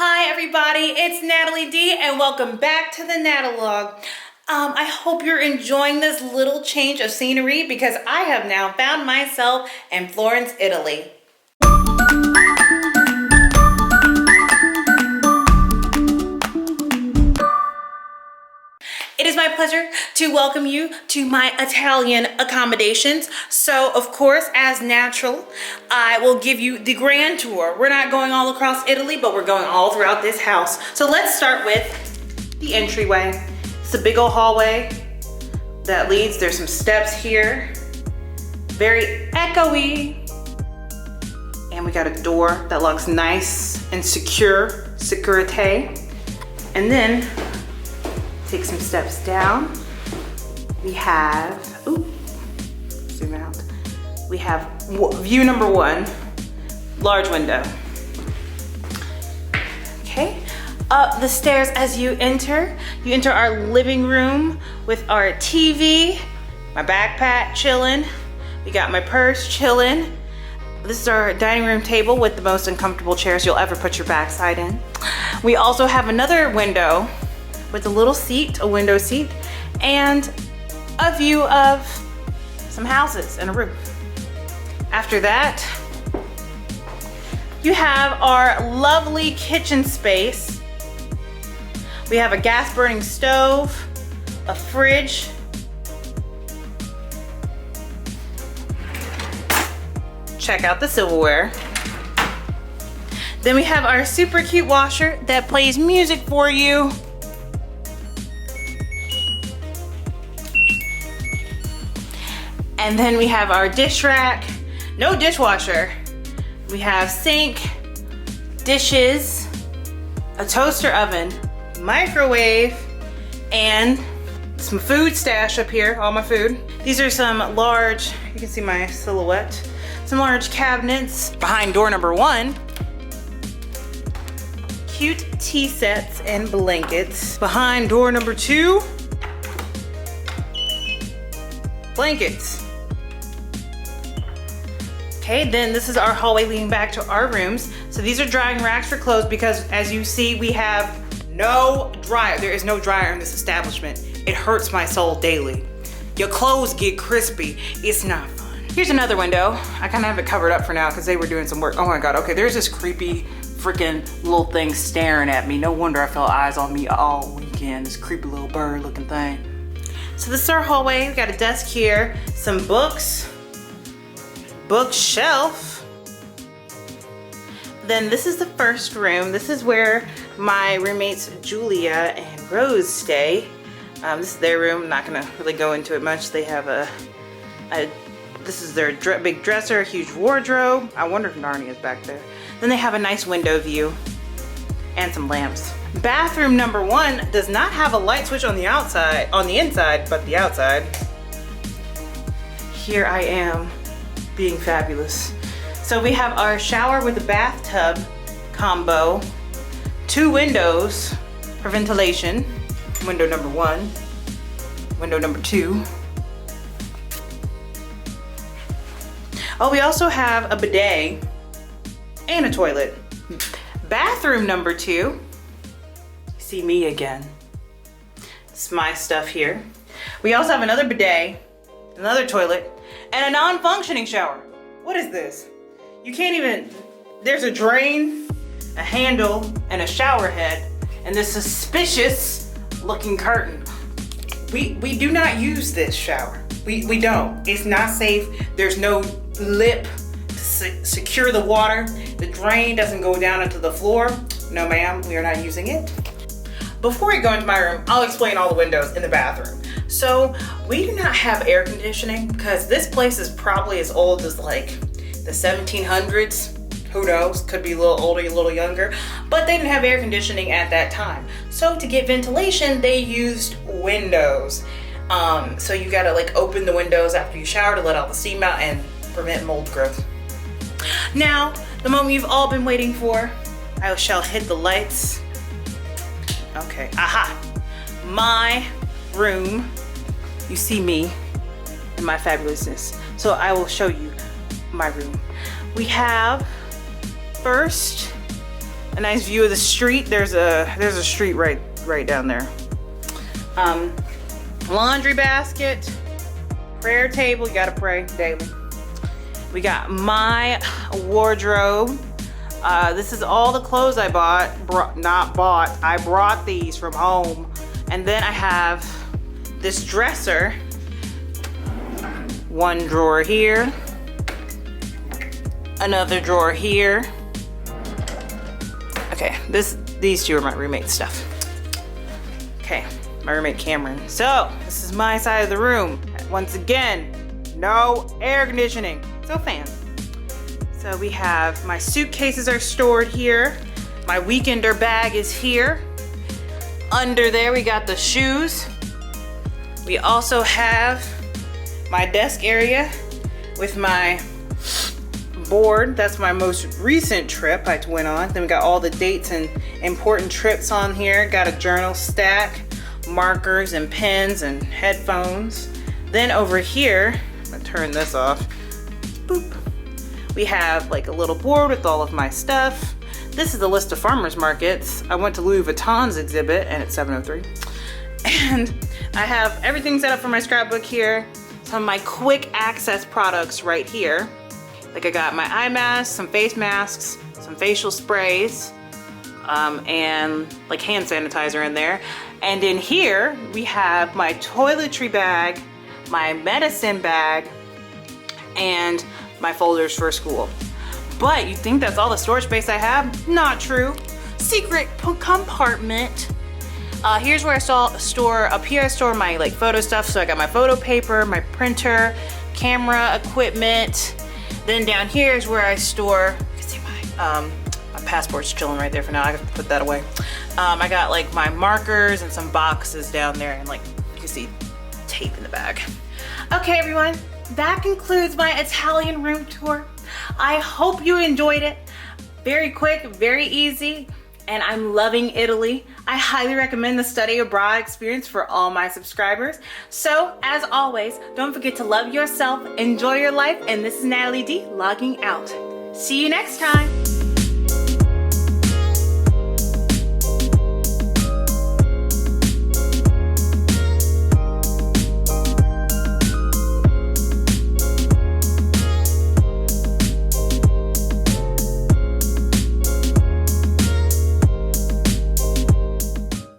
Hi everybody, it's Natalie D and welcome back to the Natalog. I hope you're enjoying this little change of scenery because I have now found myself in Florence, Italy. It is my pleasure to welcome you to my Italian accommodations. So, of course, as natural, I will give you the grand tour. We're not going all across Italy, but we're going all throughout this house. So let's start with the entryway. It's a big old hallway that leads. There's some steps here. Very echoey. And we got a door that looks nice and secure, sécurité. And then take some steps down. We have, zoom out. We have view number one, large window. Okay, up the stairs as you enter our living room with our TV, my backpack chilling. We got my purse chilling. This is our dining room table with the most uncomfortable chairs you'll ever put your backside in. We also have another window with a little seat, a window seat, and a view of some houses and a roof. After that, you have our lovely kitchen space. We have a gas burning stove, a fridge, check out the silverware. Then we have our super cute washer that plays music for you. And then we have our dish rack, no dishwasher. We have sink, dishes, a toaster oven, microwave, and some food stash up here, all my food. These are some large, you can see my silhouette, some large cabinets. Behind door number one, cute tea sets and blankets. Behind door number two, blankets. Okay, then this is our hallway leading back to our rooms. So these are drying racks for clothes because as you see, we have no dryer. There is no dryer in this establishment. It hurts my soul daily. Your clothes get crispy. It's not fun. Here's another window. I kind of have it covered up for now because they were doing some work. Oh my God, okay, there's this creepy freaking little thing staring at me. No wonder I felt eyes on me all weekend. This creepy little bird looking thing. So this is our hallway. We got a desk here, some books, bookshelf. Then this is the first room. This is where my roommates Julia and Rose stay. This is their room. I'm not gonna really go into it much. They have this is their big dresser, a huge wardrobe. I wonder if Narnia is back there. Then they have a nice window view and some lamps. Bathroom number one does not have a light switch on the inside, but the outside. Here I am, being fabulous. So we have our shower with a bathtub combo, two windows for ventilation. Window number one, window number two. Oh, we also have a bidet and a toilet. Bathroom number two, see me again. It's my stuff here. We also have another bidet, another toilet, and a non-functioning shower. What is this? You can't even, there's a drain, a handle, and a shower head, and this suspicious looking curtain. We do not use this shower. We don't. It's not safe. There's no lip to secure the water. The drain doesn't go down into the floor. No ma'am, we are not using it. Before we go into my room, I'll explain all the windows in the bathroom. So we do not have air conditioning because this place is probably as old as like the 1700s. Who knows? Could be a little older, a little younger, but they didn't have air conditioning at that time. So to get ventilation, they used windows. So you gotta like open the windows after you shower to let all the steam out and prevent mold growth. Now, the moment you've all been waiting for, I shall hit the lights. Okay, aha. My room, you see me and my fabulousness. So I will show you my room. We have first a nice view of the street. There's a street right down there. Laundry basket, prayer table, you gotta pray daily. We got my wardrobe. This is all the clothes I I brought these from home. And then I have this dresser. One drawer here, another drawer here. Okay, these two are my roommate's stuff. Okay, my roommate Cameron. So, this is my side of the room. Once again, no air conditioning, so fans. So we have, my suitcases are stored here. My weekender bag is here. Under there we got the shoes. We also have my desk area with my board. That's my most recent trip I went on. Then we got all the dates and important trips on here. Got a journal stack, markers and pens and headphones. Then over here, I'm gonna turn this off. Boop. We have like a little board with all of my stuff. This is a list of farmers markets. I went to Louis Vuitton's exhibit and it's 7:03. And I have everything set up for my scrapbook here. Some of my quick access products right here. Like I got my eye masks, some face masks, some facial sprays, and like hand sanitizer in there. And in here, we have my toiletry bag, my medicine bag, and my folders for school. But you think that's all the storage space I have? Not true. Secret compartment. Here's where I store, up here I store my like photo stuff. So I got my photo paper, my printer, camera equipment. Then down here is where I store, you can see my passport's chilling right there for now. I have to put that away. I got like my markers and some boxes down there, and like you can see tape in the bag. Okay everyone, that concludes my Italian room tour. I hope you enjoyed it. Very quick, very easy, and I'm loving Italy. I highly recommend the study abroad experience for all my subscribers. So as always, don't forget to love yourself, enjoy your life, and this is Natalie D logging out. See you next time.